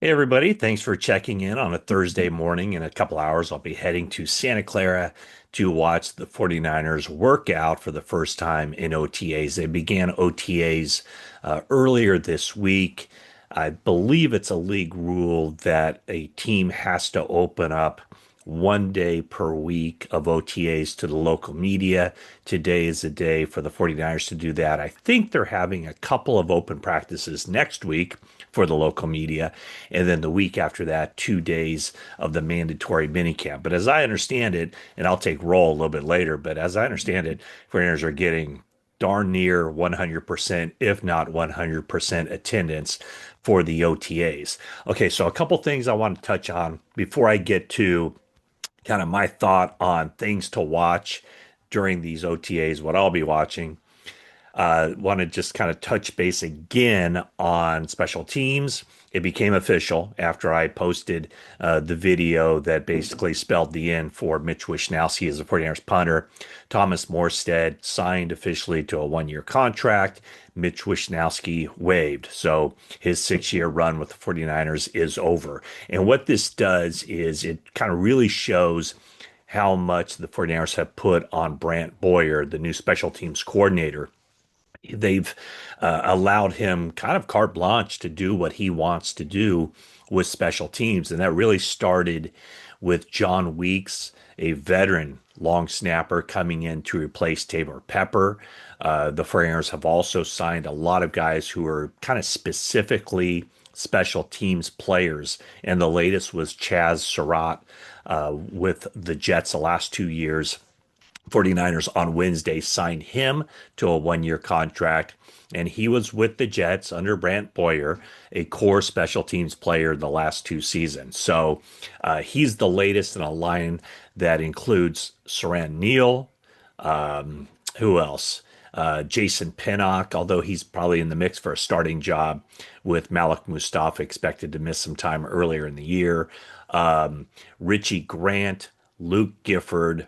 Hey everybody, thanks for checking in on a Thursday morning. In a couple hours, I'll be heading to Santa Clara to watch the 49ers work out for the first time in OTAs. They began OTAs earlier this week. I believe it's a league rule that a team has to open up 1 day per week of OTAs to the local media. Today is the day for the 49ers to do that. I think they're having a couple of open practices next week for the local media. And then the week after that, 2 days of the mandatory minicamp. But as I understand it, and I'll take roll a little bit later, but as I understand it, 49ers are getting darn near 100%, if not 100% attendance for the OTAs. Okay, so a couple things I want to touch on before I get to kind of my thought on things to watch during these OTAs, what I'll be watching. Want to just kind of touch base again on special teams. It became official after I posted the video that basically spelled the end for Mitch Wishnowsky as a 49ers punter. Thomas Morstead signed officially to a 1 year contract. Mitch Wishnowsky waived. So his 6 year run with the 49ers is over. And what this does is it kind of really shows how much the 49ers have put on Brant Boyer, the new special teams coordinator. They've allowed him kind of carte blanche to do what he wants to do with special teams. And that really started with John Weeks, a veteran long snapper, coming in to replace Tabor Pepper. The 49ers have also signed a lot of guys who are kind of specifically special teams players. And the latest was Chaz Surratt with the Jets the last 2 years. 49ers on Wednesday signed him to a 1 year contract, and he was with the Jets under Brant Boyer, a core special teams player the last 2 seasons. So he's the latest in a line that includes Saran Neal. Who else? Jason Pinnock, although he's probably in the mix for a starting job with Malik Mustafa expected to miss some time earlier in the year. Richie Grant, Luke Gifford,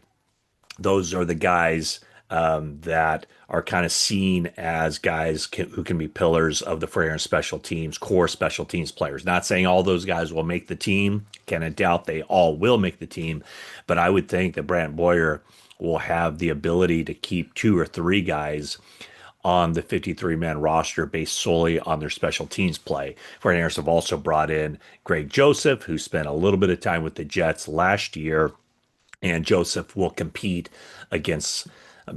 those are the guys that are kind of seen as guys who can be pillars of the Frere special teams, core special teams players. Not saying all those guys will make the team. Can I doubt they all will make the team? But I would think that Brant Boyer will have the ability to keep two or three guys on the 53-man roster based solely on their special teams play. 49ers have also brought in Greg Joseph, who spent a little bit of time with the Jets last year, and Joseph will compete against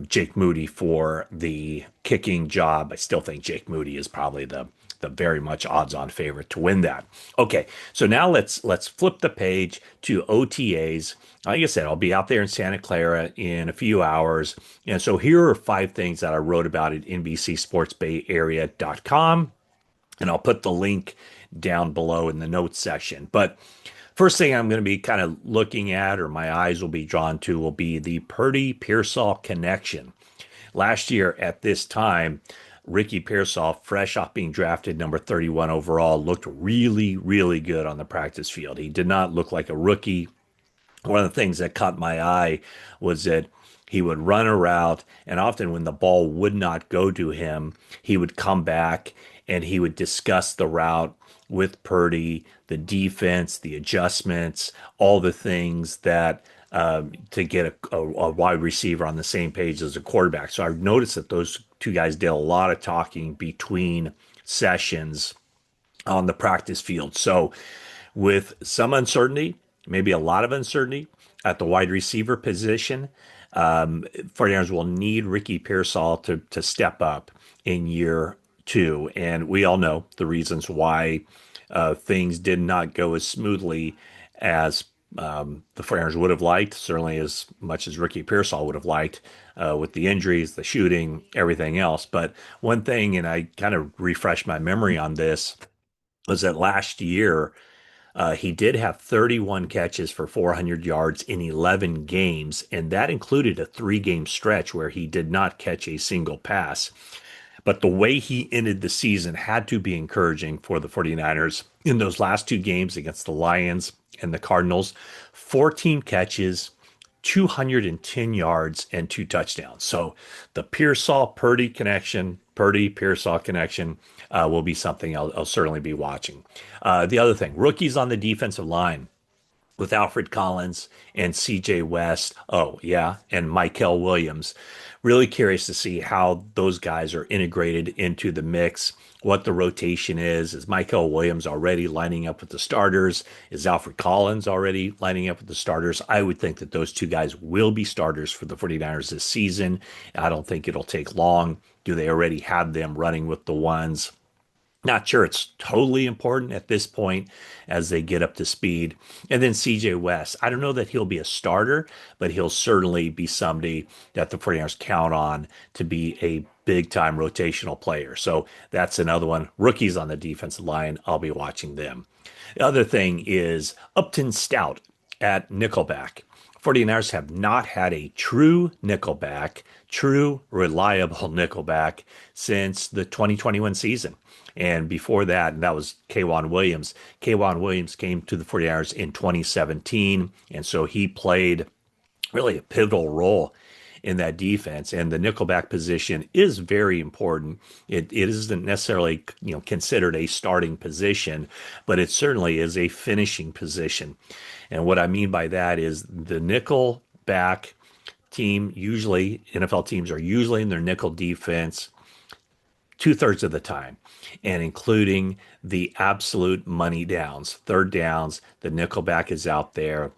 Jake Moody for the kicking job. I still think Jake Moody is probably the very much odds-on favorite to win that. Okay, so now let's flip the page to OTAs. Like I said, I'll be out there in Santa Clara in a few hours. And so here are 5 things that I wrote about at NBCSportsBayArea.com. And I'll put the link down below in the notes section. But first thing I'm going to be kind of looking at, or my eyes will be drawn to, will be the Purdy Pearsall connection. Last year at this time, Ricky Pearsall, fresh off being drafted number 31 overall, looked really, really good on the practice field. He did not look like a rookie. One of the things that caught my eye was that he would run a route, and often when the ball would not go to him, he would come back and he would discuss the route with Purdy, the defense, the adjustments, all the things that to get a wide receiver on the same page as a quarterback. So I've noticed that those two guys did a lot of talking between sessions on the practice field. So with some uncertainty, maybe a lot of uncertainty at the wide receiver position, 49ers will need Ricky Pearsall to step up in year 2. And we all know the reasons why things did not go as smoothly as the 49ers would have liked, certainly as much as Ricky Pearsall would have liked, with the injuries, the shooting, everything else. But one thing, and I kind of refreshed my memory on this, was that last year he did have 31 catches for 400 yards in 11 games, and that included a 3 game stretch where he did not catch a single pass. But the way he ended the season had to be encouraging for the 49ers in those last 2 games against the Lions and the Cardinals. 14 catches, 210 yards, and 2 touchdowns. So the Pearsall Purdy connection, Purdy Pearsall connection, will be something I'll certainly be watching. The other thing, rookies on the defensive line with Alfred Collins and CJ West. Oh, yeah. And Michael Williams. Really curious to see how those guys are integrated into the mix, what the rotation is. Is Michael Williams already lining up with the starters? Is Alfred Collins already lining up with the starters? I would think that those two guys will be starters for the 49ers this season. I don't think it'll take long. Do they already have them running with the ones? Not sure it's totally important at this point as they get up to speed. And then CJ West. I don't know that he'll be a starter, but he'll certainly be somebody that the 49ers count on to be a big time rotational player. So that's another one. Rookies on the defensive line, I'll be watching them. The other thing is Upton Stout at Nickelback. 49ers have not had a true Nickelback, true reliable Nickelback since the 2021 season. And before that, that was K'Wan Williams. K'Wan Williams came to the 49ers in 2017, and so he played really a pivotal role in that defense. And the nickelback position is very important. It isn't necessarily considered a starting position, but it certainly is a finishing position. And what I mean by that is the nickel back team, usually NFL teams are usually in their nickel defense 2/3 of the time, and including the absolute money downs, third downs, the nickelback is out there.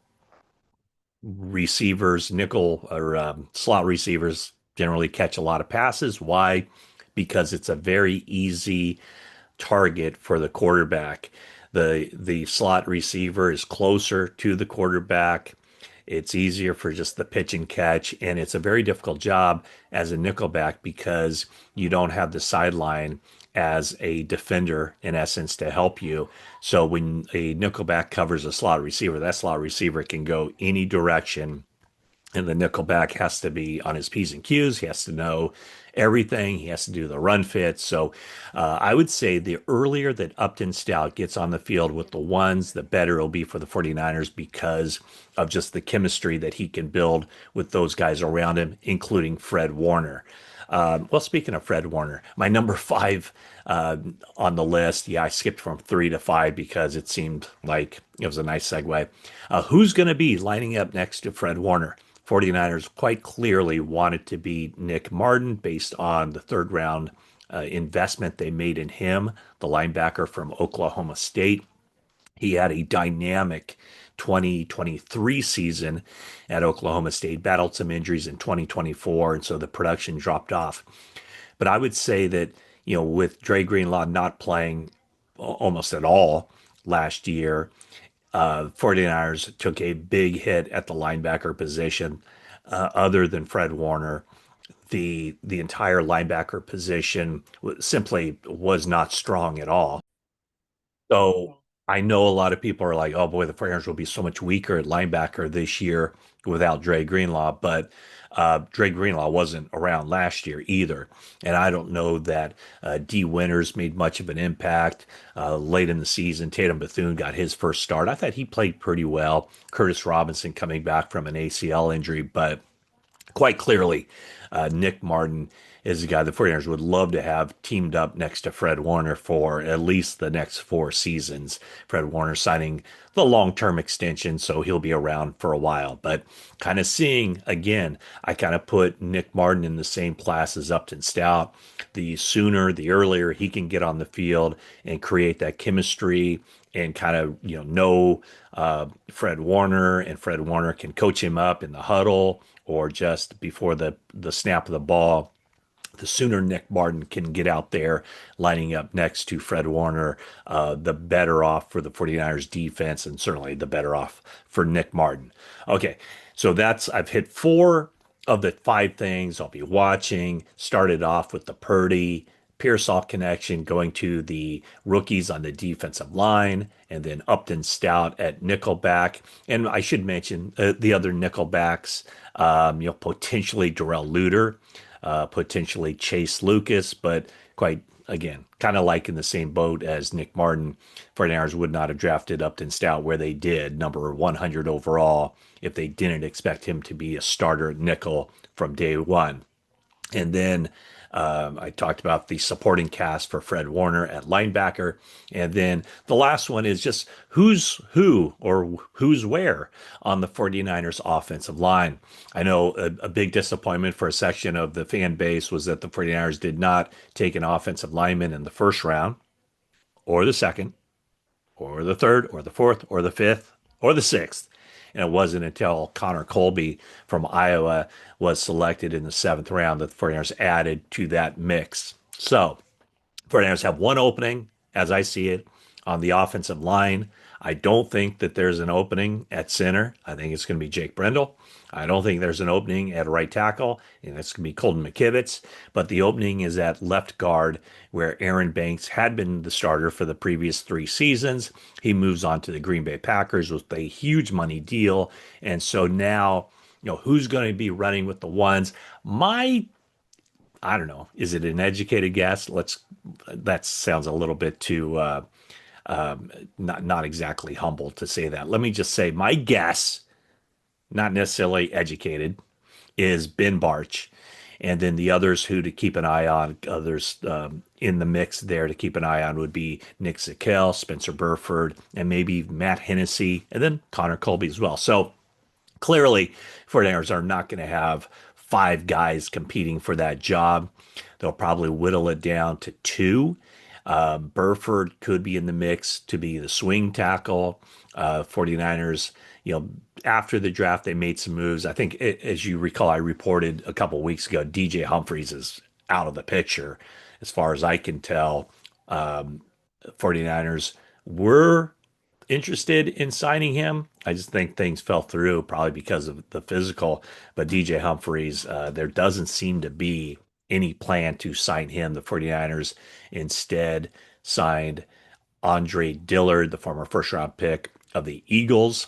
Receivers, nickel or slot receivers generally catch a lot of passes. Why? Because it's a very easy target for the quarterback. The slot receiver is closer to the quarterback. It's easier for just the pitch and catch, and it's a very difficult job as a nickelback because you don't have the sideline as a defender in essence to help you. So when a nickelback covers a slot receiver, that slot receiver can go any direction, and the nickelback has to be on his P's and Q's. He has to know everything. He has to do the run fit. So I would say the earlier that Upton Stout gets on the field with the ones, the better it'll be for the 49ers because of just the chemistry that he can build with those guys around him, including Fred Warner. Well, speaking of Fred Warner, my number five on the list, yeah, I skipped from 3 to 5 because it seemed like it was a nice segue. Who's going to be lining up next to Fred Warner? 49ers quite clearly wanted to be Nick Martin based on the third round investment they made in him, the linebacker from Oklahoma State. He had a dynamic 2023 season at Oklahoma State, battled some injuries in 2024, and so the production dropped off. But I would say that, with Dre Greenlaw not playing almost at all last year, 49ers took a big hit at the linebacker position. Other than Fred Warner, the entire linebacker position simply was not strong at all. So I know a lot of people are like, "Oh boy, the 49ers will be so much weaker at linebacker this year without Dre Greenlaw." But Dre Greenlaw wasn't around last year either, and I don't know that D. Winters made much of an impact late in the season. Tatum Bethune got his first start. I thought he played pretty well. Curtis Robinson coming back from an ACL injury, but quite clearly, Nick Martin is a guy the 49ers would love to have teamed up next to Fred Warner for at least the next 4 seasons. Fred Warner signing the long-term extension, so he'll be around for a while. But kind of seeing, again, I kind of put Nick Martin in the same class as Upton Stout. The sooner, the earlier he can get on the field and create that chemistry and kind of, know Fred Warner, and Fred Warner can coach him up in the huddle or just before the snap of the ball. The sooner Nick Martin can get out there lining up next to Fred Warner, the better off for the 49ers defense, and certainly the better off for Nick Martin. Okay, so I've hit 4 of the 5 things I'll be watching. Started off with the Purdy Pearsall connection, going to the rookies on the defensive line, and then Upton Stout at nickelback. And I should mention the other nickelbacks, potentially Darrell Luter, potentially Chase Lucas, but quite, again, kind of like in the same boat as Nick Martin. 49ers would not have drafted Upton Stout where they did, number 100 overall, if they didn't expect him to be a starter at nickel from day one. And then I talked about the supporting cast for Fred Warner at linebacker. And then the last one is just who's who or who's where on the 49ers offensive line. I know a big disappointment for a section of the fan base was that the 49ers did not take an offensive lineman in the first round or the second or the third or the fourth or the fifth or the sixth. And it wasn't until Connor Colby from Iowa was selected in the seventh round that the 49ers added to that mix. So 49ers have one opening, as I see it, on the offensive line. I don't think that there's an opening at center. I think it's going to be Jake Brendel. I don't think there's an opening at right tackle, and it's going to be Colton McKivitz. But the opening is at left guard, where Aaron Banks had been the starter for the previous 3 seasons. He moves on to the Green Bay Packers with a huge money deal. And so now, who's going to be running with the ones? I don't know. Is it an educated guess? That sounds a little bit too not exactly humble to say that. Let me just say my guess, not necessarily educated, is Ben Barch, and then the others who to keep an eye on, others in the mix there to keep an eye on would be Nick Zakel, Spencer Burford, and maybe Matt Hennessy, and then Connor Colby as well. So clearly, 49ers are not going to have 5 guys competing for that job. They'll probably whittle it down to 2. Burford could be in the mix to be the swing tackle. 49ers, after the draft, they made some moves. I think, as you recall, I reported a couple weeks ago, DJ Humphries is out of the picture. As far as I can tell, 49ers were interested in signing him. I just think things fell through probably because of the physical. But DJ Humphries, there doesn't seem to be any plan to sign him. The 49ers instead signed Andre Dillard, the former first round pick of the Eagles.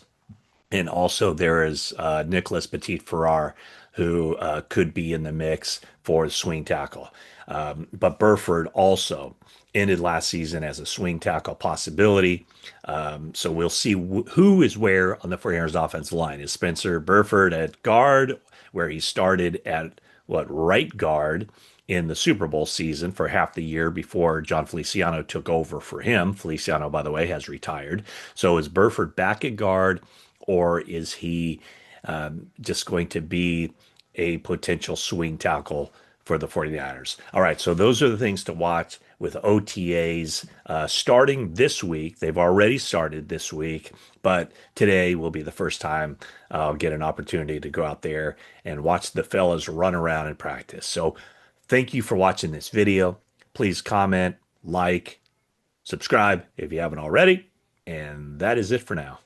And also there is Nicholas Petit-Ferrar, who could be in the mix for the swing tackle. But Burford also ended last season as a swing tackle possibility. So we'll see who is where on the 49ers offensive line. Is Spencer Burford at guard, where he started at right guard in the Super Bowl season for half the year before John Feliciano took over for him. Feliciano, by the way, has retired. So is Burford back at guard, or is he just going to be a potential swing tackle for the 49ers? All right, so those are the things to watch with OTAs starting this week. They've already started this week, but today will be the first time I'll get an opportunity to go out there and watch the fellas run around and practice. So thank you for watching this video. Please comment, like, subscribe if you haven't already. And that is it for now.